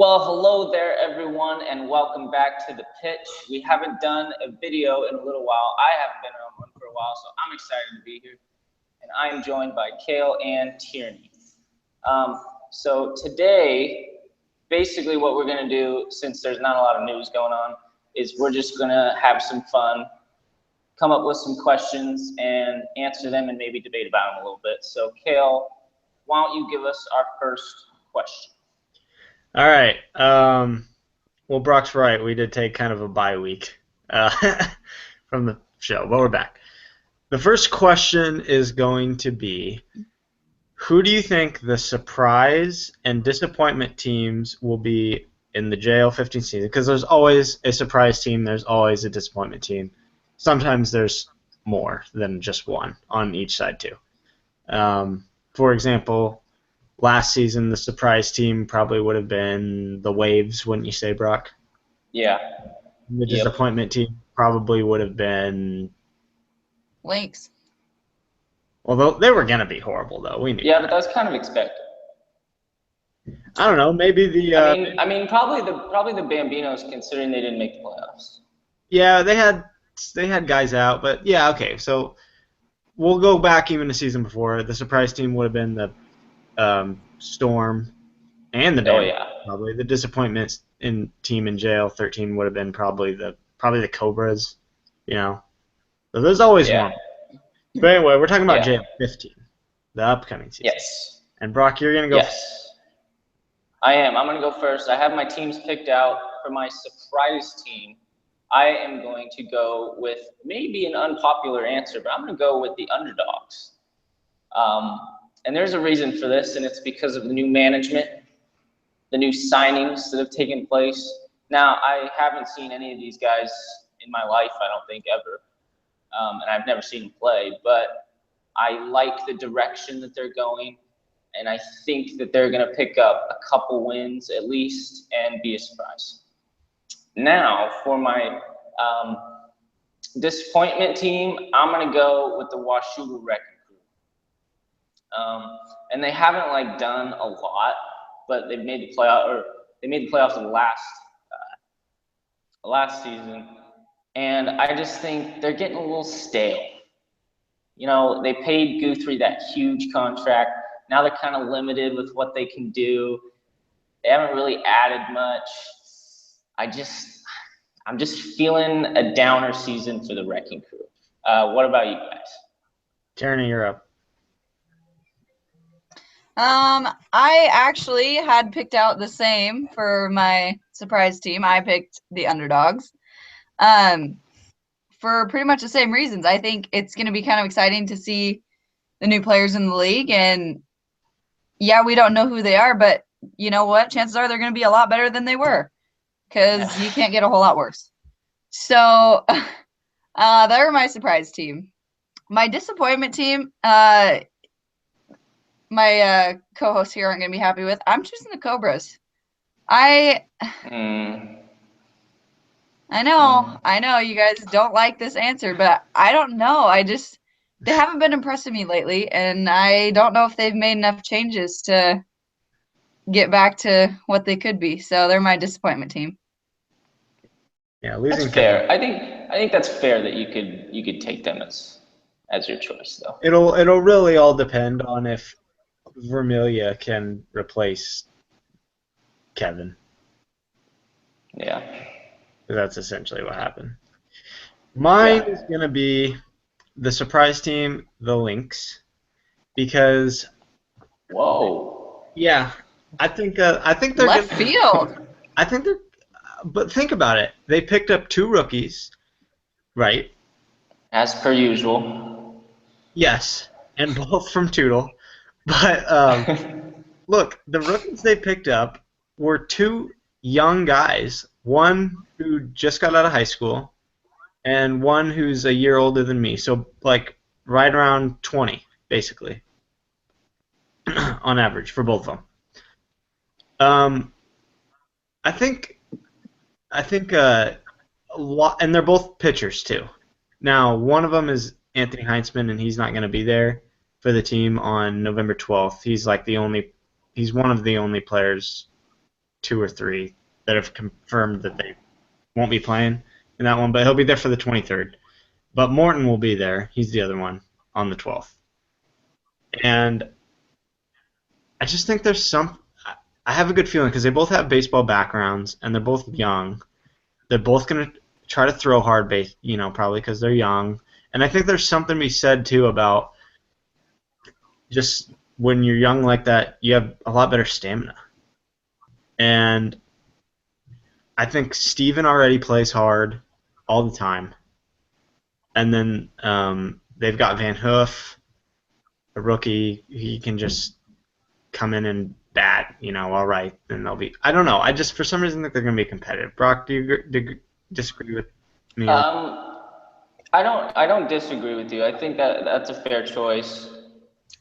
Well, hello there, everyone, and welcome back to The Pitch. We haven't done a video in a little while. I haven't been on one for a while, so I'm excited to be here. And I am joined by Kale and Tierney. So today, basically what we're going to do, since there's not a lot of news going on, is we're just going to have some fun, come up with some questions, and answer them and maybe debate about them a little bit. So, Kale, why don't you give us our first question? All right. Well, Brock's right. We did take kind of a bye week from the show, but we're back. The first question is going to be, who do you think the surprise and disappointment teams will be in the JL15 season? Because there's always a surprise team. There's always a disappointment team. Sometimes there's more than just one on each side, too. For example, last season, the surprise team probably would have been the Waves, wouldn't you say, Brock? Yeah. The disappointment team probably would have been Lynx. Although they were gonna be horrible, though. We knew. Yeah, but that was kind of expected. I don't know. Maybe the. I mean, probably the Bambinos, considering they didn't make the playoffs. Yeah, they had guys out, but yeah, okay. So we'll go back even the season before. The surprise team would have been the Storm and the Bambinos. Yeah. Probably the disappointment team in JL13 would have been probably the Cobras. You know, so there's always one. But anyway, we're talking about JL15, the upcoming season. Yes. And Brock, you're gonna go. Yes. I am. I'm gonna go first. I have my teams picked out. For my surprise team, I am going to go with maybe an unpopular answer, but I'm gonna go with the underdogs. And there's a reason for this, and it's because of the new management, the new signings that have taken place. Now, I haven't seen any of these guys in my life, I don't think, ever. And I've never seen them play, but I like the direction that they're going, and I think that they're going to pick up a couple wins at least and be a surprise. Now, for my disappointment team, I'm going to go with the Washougal Wrecking Crew. And they haven't done a lot, but they've made the playoffs last season. And I just think they're getting a little stale. You know, they paid Guthrie that huge contract. Now they're kind of limited with what they can do. They haven't really added much. I'm just feeling a downer season for the Wrecking Crew. What about you guys? Tierney, you're up. I actually had picked out the same for my surprise team. I picked the underdogs. For pretty much the same reasons. I think it's going to be kind of exciting to see the new players in the league. And yeah, we don't know who they are, but you know what? Chances are they're going to be a lot better than they were because you can't get a whole lot worse. So they're my surprise team. My disappointment team, my co-hosts here aren't going to be happy with. I'm choosing the Cobras. I know you guys don't like this answer, but I don't know. They haven't been impressing me lately, and I don't know if they've made enough changes to get back to what they could be. So they're my disappointment team. Yeah, losing. That's fair. I think that's fair that you could take them as your choice, though. It'll really all depend on if Vermillion can replace Kevin. Yeah. That's essentially what happened. Mine is going to be the surprise team, the Lynx, because. Whoa. Yeah, I think they're left field. I think they're, but think about it. They picked up 2 rookies, right? As per usual. Yes, and both from Tootle. But look, the rookies they picked up were 2 young guys. One who just got out of high school, and one who's a year older than me. So, right around 20, basically, on average for both of them. I think a lot, and they're both pitchers too. Now, one of them is Anthony Heinzman, and he's not going to be there for the team on November 12th. He's one of the only players 2 or 3 that have confirmed that they won't be playing in that one, but he'll be there for the 23rd. But Morton will be there. He's the other one on the 12th. And I just think there's some. I have a good feeling because they both have baseball backgrounds and they're both young. They're both going to try to throw hard base, probably because they're young. And I think there's something to be said, too, about just when you're young like that, you have a lot better stamina. And I think Steven already plays hard all the time. And then they've got Van Hoof, a rookie. He can just come in and bat, all right. And they'll be. I don't know. I just, for some reason, think they're going to be competitive. Brock, do you disagree with me? I don't disagree with you. I think that's a fair choice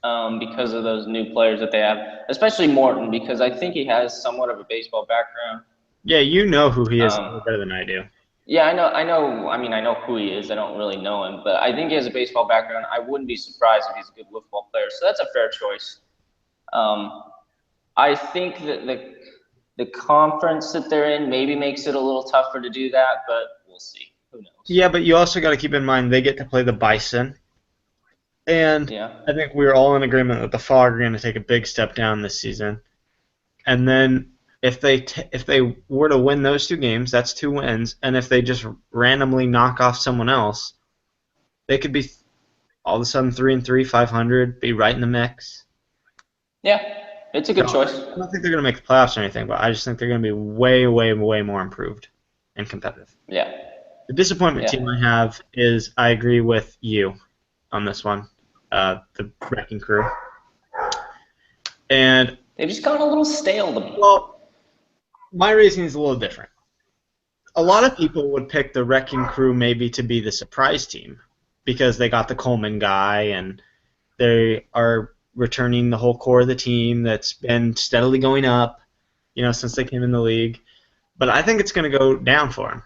because of those new players that they have, especially Morton, because I think he has somewhat of a baseball background. Yeah, you know who he is better than I do. Yeah, I know. I mean, I know who he is. I don't really know him, but I think he has a baseball background. I wouldn't be surprised if he's a good wiffle ball player. So that's a fair choice. I think that the conference that they're in maybe makes it a little tougher to do that, but we'll see. Who knows? Yeah, but you also got to keep in mind they get to play the Bison. And yeah. I think we're all in agreement that the Fog are going to take a big step down this season. And then if they were to win those 2 games, that's 2 wins. And if they just randomly knock off someone else, they could be all of a sudden 3-3, 500, be right in the mix. Yeah, it's a good choice. I don't think they're going to make the playoffs or anything, but I just think they're going to be way, way, way more improved and competitive. Yeah. The disappointment team I have is I agree with you on this one, the Wrecking Crew. And they've just gone a little stale to me. Well, my reasoning is a little different. A lot of people would pick the Wrecking Crew maybe to be the surprise team because they got the Coleman guy and they are returning the whole core of the team that's been steadily going up, since they came in the league. But I think it's going to go down for them.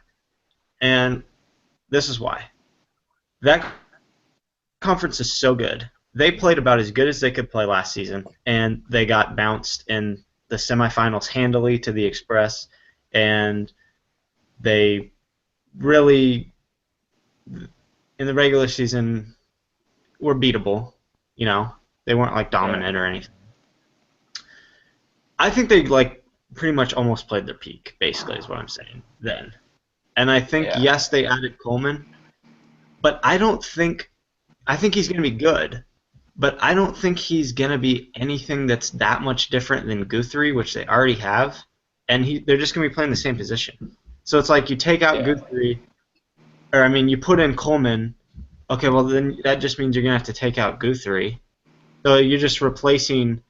And this is why. That conference is so good. They played about as good as they could play last season, and they got bounced in the semifinals handily to the Express, and they really, in the regular season, were beatable. They weren't dominant or anything. I think they pretty much almost played their peak, basically, is what I'm saying then. And I think, yes, they added Coleman, but I think he's going to be good, but I don't think he's going to be anything that's that much different than Guthrie, which they already have, and they're just going to be playing the same position. So it's like you take out Guthrie, you put in Coleman, okay, well then that just means you're going to have to take out Guthrie. So you're just replacing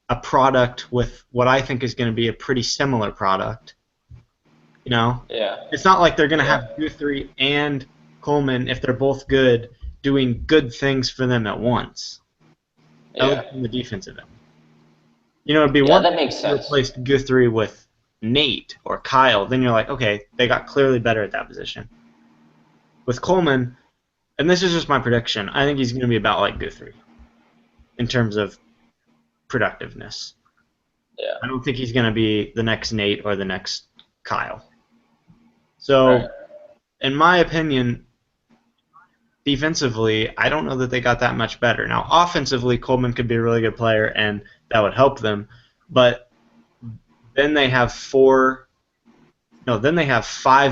a product with what I think is going to be a pretty similar product. Yeah. It's not like they're going to have Guthrie and Coleman, if they're both good, doing good things for them at once. In the defensive end. It'd be one that makes sense. Replace Guthrie with Nate or Kyle, then you're like, okay, they got clearly better at that position. With Coleman, and this is just my prediction, I think he's going to be about like Guthrie in terms of productiveness. Yeah. I don't think he's going to be the next Nate or the next Kyle. So, in my opinion, defensively, I don't know that they got that much better. Now, offensively, Coleman could be a really good player, and that would help them. But then they have 5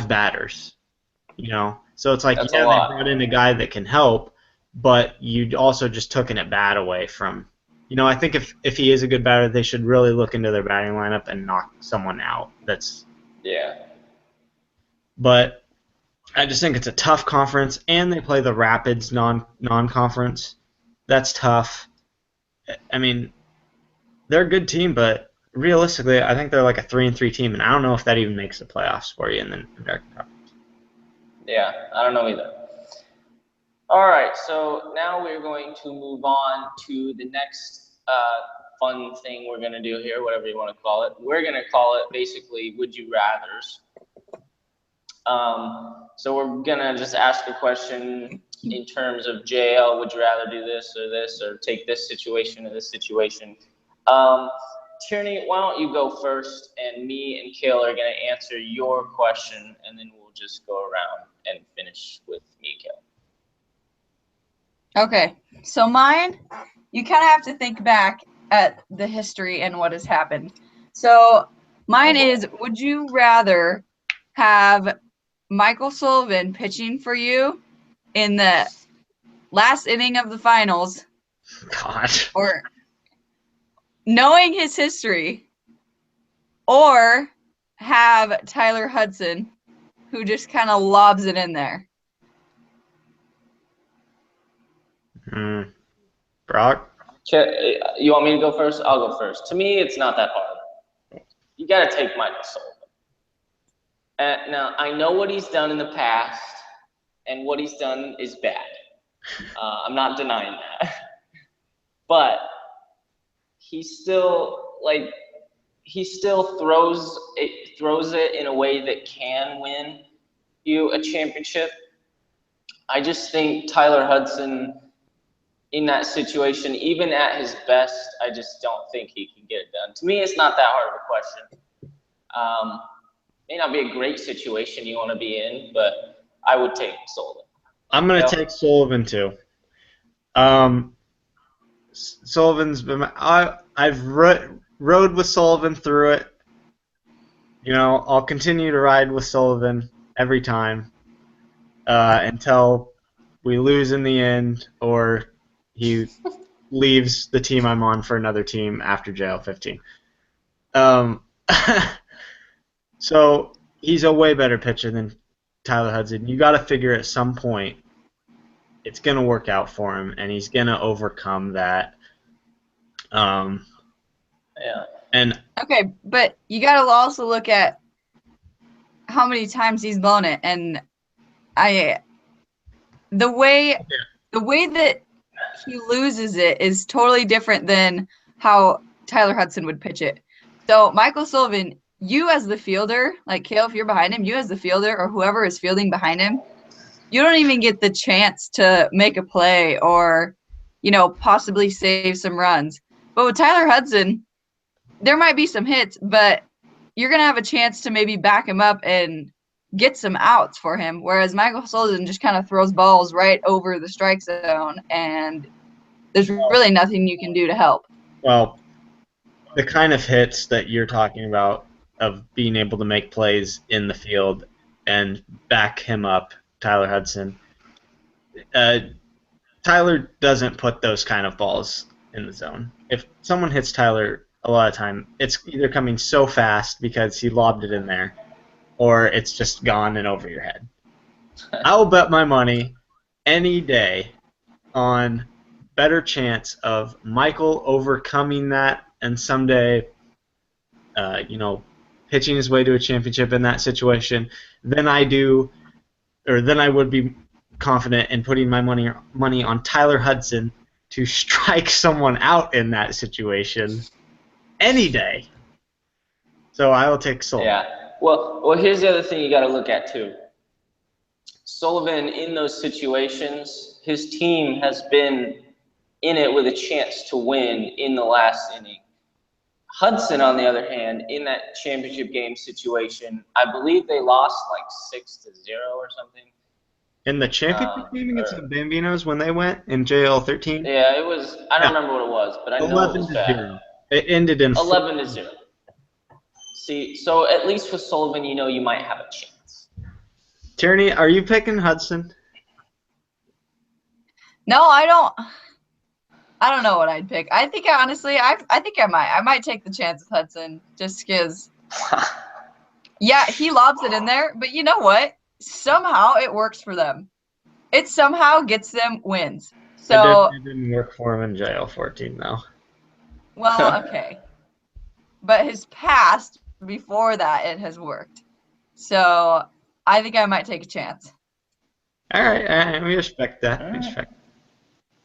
batters. So it's like, they brought in a guy that can help, but you also just took an at-bat away from. I think if he is a good batter, they should really look into their batting lineup and knock someone out. But I just think it's a tough conference, and they play the Rapids non-conference. That's tough. They're a good team, but realistically, I think they're like a 3-3 team, and I don't know if that even makes the playoffs for you in the American Conference. Yeah, I don't know either. All right, so now we're going to move on to the next fun thing we're going to do here, whatever you want to call it. We're going to call it basically Would You Rathers. So we're going to just ask a question in terms of JL, would you rather do this or take this situation or this situation? Tierney, why don't you go first, and me and Kale are going to answer your question, and then we'll just go around and finish with me and Kale. Okay, so mine, you kind of have to think back at the history and what has happened. So mine is, would you rather have Michael Sullivan pitching for you in the last inning of the finals, God. or knowing his history, or have Tyler Hudson, who just kind of lobs it in there? Brock? You want me to go first? I'll go first. To me, it's not that hard. You got to take Michael Sullivan. Now, I know what he's done in the past, and what he's done is bad. I'm not denying that. But he still throws it in a way that can win you a championship. I just think Tyler Hudson, in that situation, even at his best, I just don't think he can get it done. To me, it's not that hard of a question. May not be a great situation you want to be in, but I would take Sullivan. I'm going to take Sullivan too. Sullivan's been. I've rode with Sullivan through it. You know, I'll continue to ride with Sullivan every time until we lose in the end, or he leaves the team I'm on for another team after JL15. So he's a way better pitcher than Tyler Hudson. You got to figure at some point it's going to work out for him, and he's going to overcome that. Yeah. And Okay, but you got to also look at how many times he's blown it, and the way that he loses it is totally different than how Tyler Hudson would pitch it. So Michael Sullivan, you as the fielder, like Kale, if you're behind him, you as the fielder or whoever is fielding behind him, you don't even get the chance to make a play or, you know, possibly save some runs. But with Tyler Hudson, there might be some hits, but you're going to have a chance to maybe back him up and get some outs for him, whereas Michael Sullivan just kind of throws balls right over the strike zone, and there's really nothing you can do to help. well, the kind of hits that you're talking about of being able to make plays in the field and back him up, Tyler Hudson, Tyler doesn't put those kind of balls in the zone. If someone hits Tyler, a lot of time, it's either coming so fast because he lobbed it in there, or it's just gone and over your head. I will bet my money any day on better chance of Michael overcoming that and someday, pitching his way to a championship in that situation than I would be confident in putting my money on Tyler Hudson to strike someone out in that situation any day. So I will take Sullivan. Yeah. Well, here's the other thing you got to look at too. Sullivan, in those situations, his team has been in it with a chance to win in the last inning. Hudson, on the other hand, in that championship game situation, I believe they lost like 6-0 or something. In the championship game against the Bambinos when they went in JL13? Yeah, it was. I don't remember what it was, but I know it was bad. 11-0. It ended in 11-0. See, so at least with Sullivan, you might have a chance. Tierney, are you picking Hudson? No, I don't know what I'd pick. I think honestly, I think I might take the chance with Hudson just because. Yeah, he lobs it in there, but you know what? Somehow it works for them. It somehow gets them wins. So It didn't work for him in JL14 though. Well, okay. But his past, before that, it has worked. So I think I might take a chance. All right. We respect that. All We right. respect.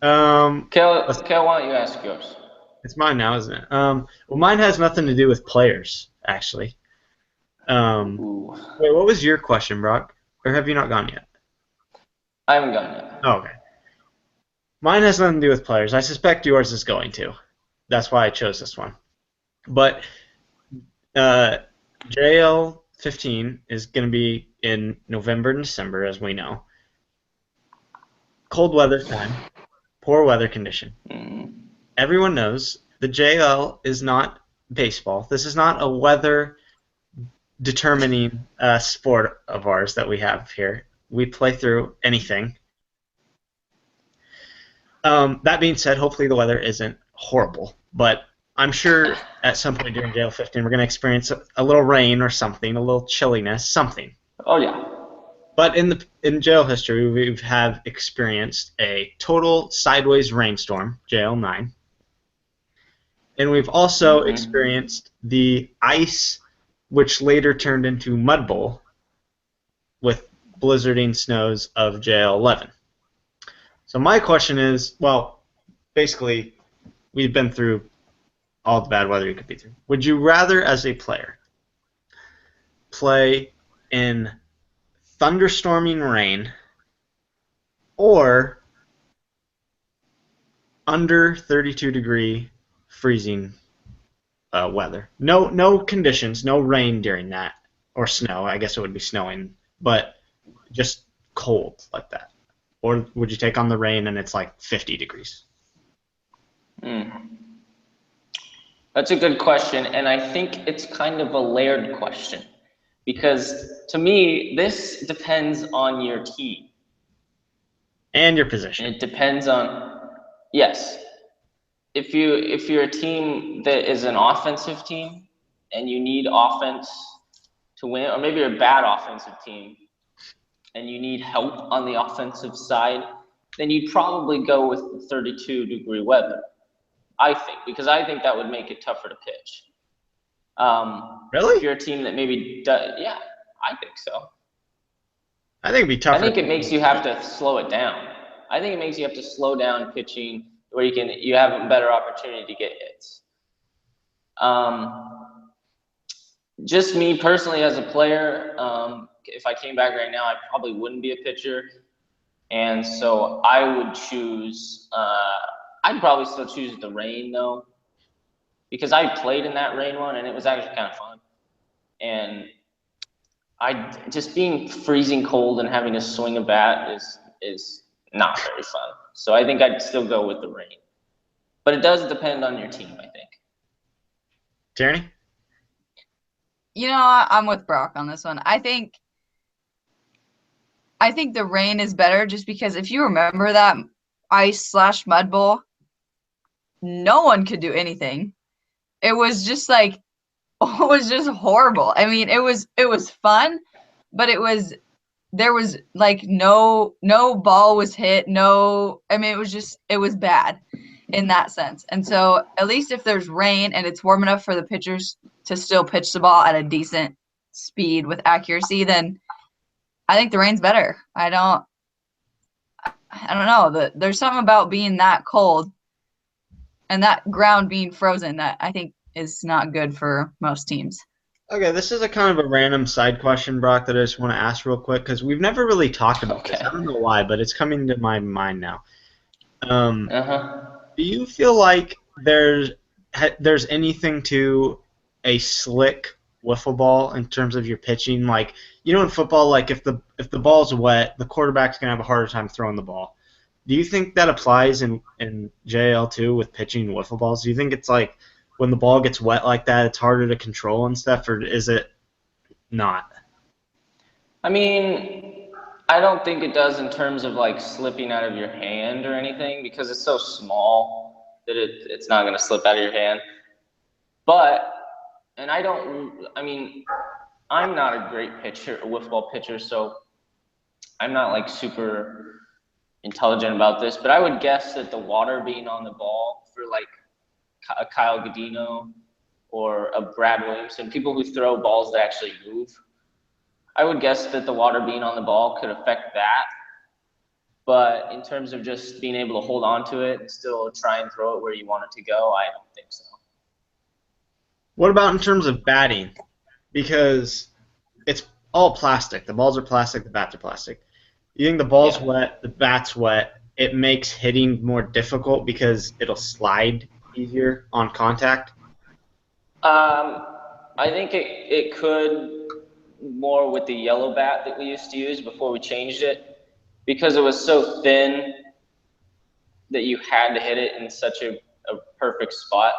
Kel, why don't you ask yours? It's mine now, isn't it? Well, mine has nothing to do with players, actually. Ooh. Wait, what was your question, Brock? Or have you not gone yet? I haven't gone yet. Oh, okay. Mine has nothing to do with players. I suspect yours is going to. That's why I chose this one. But JL 15 is going to be in November and December, as we know. Cold weather time, poor weather condition. Mm. Everyone knows the JL is not baseball. This is not a weather determining sport of ours that we have here. We play through anything. That being said, hopefully the weather isn't horrible, but I'm sure at some point during JL 15 we're going to experience a little rain or something, a little chilliness, something. Oh yeah. But in JL history, we have experienced a total sideways rainstorm, JL 9, and we've also experienced the ice, which later turned into Mud Bowl, with blizzarding snows of JL 11. So my question is, well, basically, we've been through all the bad weather you could be through. Would you rather, as a player, play in thunderstorming rain or under 32-degree freezing weather? No conditions, no rain during that, or snow. I guess it would be snowing, but just cold like that. Or would you take on the rain and it's like 50 degrees? That's a good question, and I think it's kind of a layered question because to me, this depends on your team. And your position. It depends on, yes. If you're a team that is an offensive team and you need offense to win, or maybe you're a bad offensive team and you need help on the offensive side, then you'd probably go with 32-degree weather, I think, because I think that would make it tougher to pitch. Really? If you're a team that maybe does, yeah, I think so. I think it'd be tougher. I think it makes you have to slow it down. I think it makes you have to slow down pitching where you have a better opportunity to get hits. Just me personally as a player, if I came back right now, I probably wouldn't be a pitcher. And so I would choose, I'd probably still choose the rain though, because I played in that rain one and it was actually kind of fun. And just being freezing cold and having to swing a bat is not very fun. So I think I'd still go with the rain. But it does depend on your team, I think. Tierney? You know, I'm with Brock on this one. I think the rain is better just because if you remember that ice/mud bowl, no one could do anything. It was just like, it was just horrible. I mean, it was fun, but there was like no ball was hit. I mean, it was bad in that sense. And so at least if there's rain and it's warm enough for the pitchers to still pitch the ball at a decent speed with accuracy, then I think the rain's better. I don't know. There's something about being that cold and that ground being frozen that I think is not good for most teams. Okay, this is a kind of a random side question, Brock, that I just want to ask real quick because we've never really talked about this. I don't know why, but it's coming to my mind now. Do you feel like there's anything to a slick wiffle ball in terms of your pitching? Like, you know, in football, like if the ball's wet, the quarterback's gonna have a harder time throwing the ball. Do you think that applies in JL2 with pitching wiffle balls? Do you think it's like when the ball gets wet like that, it's harder to control and stuff, or is it not? I mean, I don't think it does in terms of like slipping out of your hand or anything because it's so small that it's not going to slip out of your hand. But, and I'm not a great pitcher, a wiffle ball pitcher, so I'm not like super intelligent about this, but I would guess that the water being on the ball for like a Kyle Godino or a Brad Williamson, people who throw balls that actually move, I would guess that the water being on the ball could affect that. But in terms of just being able to hold on to it and still try and throw it where you want it to go, I don't think so. What about in terms of batting? Because it's all plastic. The balls are plastic, the bats are plastic. You think the ball's wet, the bat's wet, it makes hitting more difficult because it'll slide easier on contact? I think it could more with the yellow bat that we used to use before we changed it, because it was so thin that you had to hit it in such a perfect spot.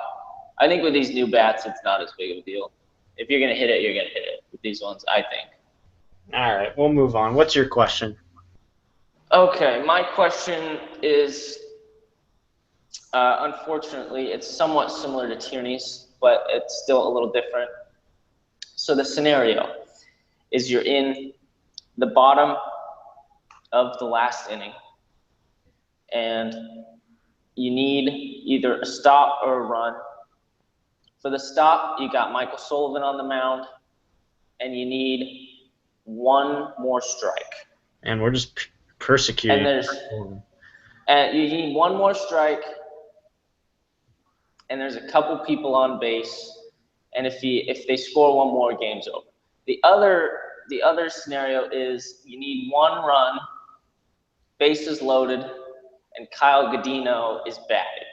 I think with these new bats, it's not as big of a deal. If you're going to hit it, you're going to hit it with these ones, I think. All right, we'll move on. What's your question? Okay, my question is, unfortunately, it's somewhat similar to Tierney's, but it's still a little different. So the scenario is you're in the bottom of the last inning, and you need either a stop or a run. For the stop, you got Michael Sullivan on the mound, and you need one more strike. And we're just persecuting. And you need one more strike, and there's a couple people on base, and if they score one more, game's over. The other scenario is you need one run, bases loaded, and Kyle Godino is batted.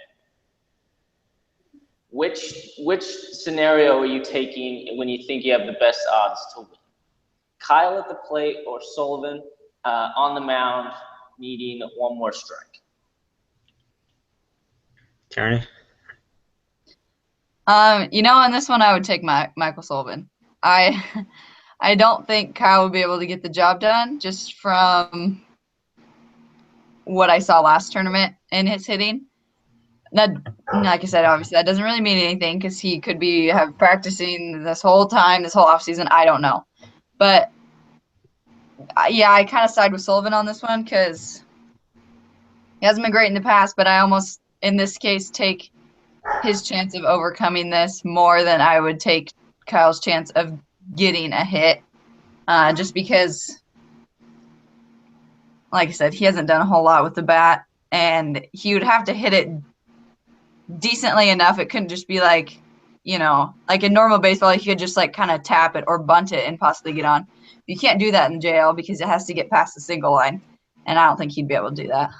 Which scenario are you taking when you think you have the best odds to win? Kyle at the plate or Sullivan on the mound needing one more strike? Tierney? On this one, I would take Michael Sullivan. I don't think Kyle would be able to get the job done just from what I saw last tournament in his hitting. That, like I said, obviously that doesn't really mean anything because he could be practicing this whole offseason. I don't know. But, yeah, I kind of side with Sullivan on this one because he hasn't been great in the past, but I almost, in this case, take his chance of overcoming this more than I would take Kyle's chance of getting a hit, just because, like I said, he hasn't done a whole lot with the bat, and he would have to hit it decently enough. It couldn't just be like in normal baseball, he could just kind of tap it or bunt it and possibly get on. You can't do that in JL because it has to get past the single line, and I don't think he'd be able to do that.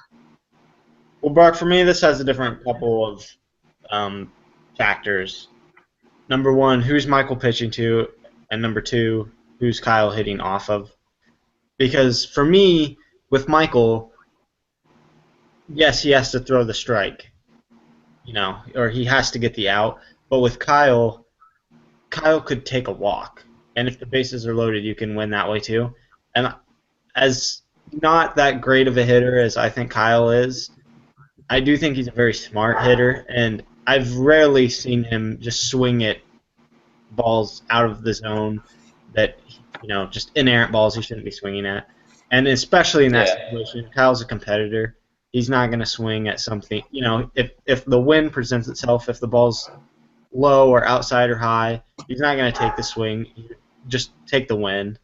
Well, Brock, for me, this has a different couple of factors. Number one, who's Michael pitching to? And number two, who's Kyle hitting off of? Because for me, with Michael, yes, he has to throw the strike, or he has to get the out. But with Kyle could take a walk. And if the bases are loaded, you can win that way too. And as not that great of a hitter as I think Kyle is, I do think he's a very smart hitter, and I've rarely seen him just swing at balls out of the zone that, just inerrant balls he shouldn't be swinging at. And especially in that situation, Kyle's a competitor. He's not going to swing at something, if the wind presents itself, if the ball's low or outside or high, he's not going to take the swing. Just take the win.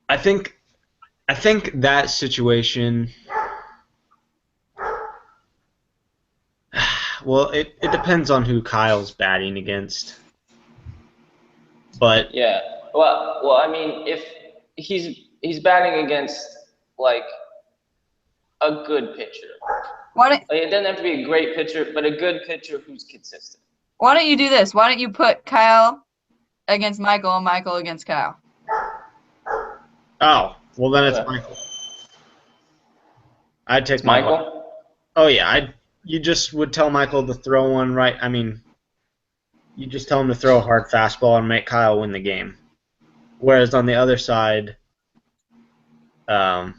I think that situation. Well, it depends on who Kyle's batting against. But yeah, well, I mean, if he's batting against a good pitcher. It doesn't have to be a great pitcher, but a good pitcher who's consistent. Why don't you do this? Why don't you put Kyle against Michael and Michael against Kyle? Oh, well then it's Michael. I'd take Michael. Oh yeah, you just would tell Michael to throw one right. I mean, you just tell him to throw a hard fastball and make Kyle win the game. Whereas on the other side, that'd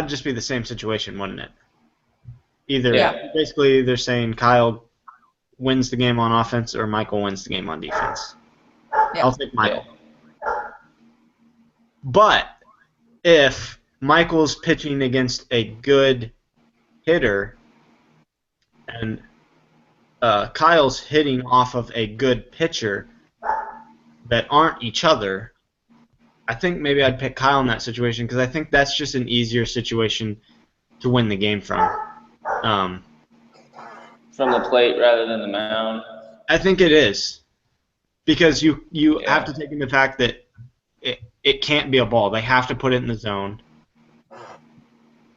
just be the same situation, wouldn't it? Basically, they're saying Kyle wins the game on offense or Michael wins the game on defense. Yeah. I'll take Michael. Yeah. But if Michael's pitching against a good hitter and Kyle's hitting off of a good pitcher that aren't each other, I think maybe I'd pick Kyle in that situation because I think that's just an easier situation to win the game from. From the plate rather than the mound? I think it is. Because you have to take into fact that it can't be a ball. They have to put it in the zone.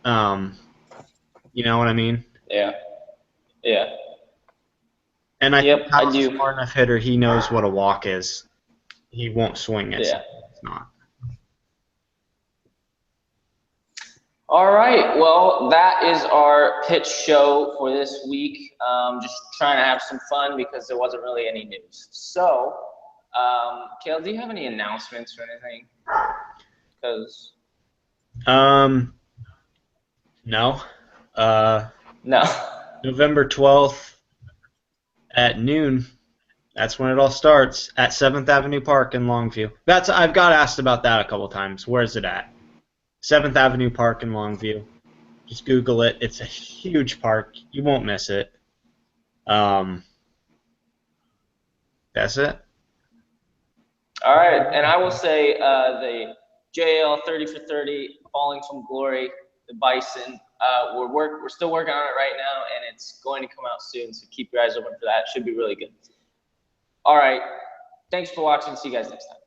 You know what I mean? Yeah. Yeah. And I Yep, think I Kyle's a do. smart enough hitter. He knows what a walk is. He won't swing it. Yeah. It's not. All right. Well, that is our pitch show for this week. Just trying to have some fun because there wasn't really any news. So, Kale, do you have any announcements or anything? Because No. no. November 12th at noon. That's when it all starts at 7th Avenue Park in Longview. I've got asked about that a couple times. Where's it at? 7th Avenue Park in Longview. Just Google it. It's a huge park. You won't miss it. That's it. All right, and I will say the JL 30 for 30, Falling from Glory, the Bison. We're still working on it right now, and it's going to come out soon. So keep your eyes open for that. It should be really good. All right, thanks for watching. See you guys next time.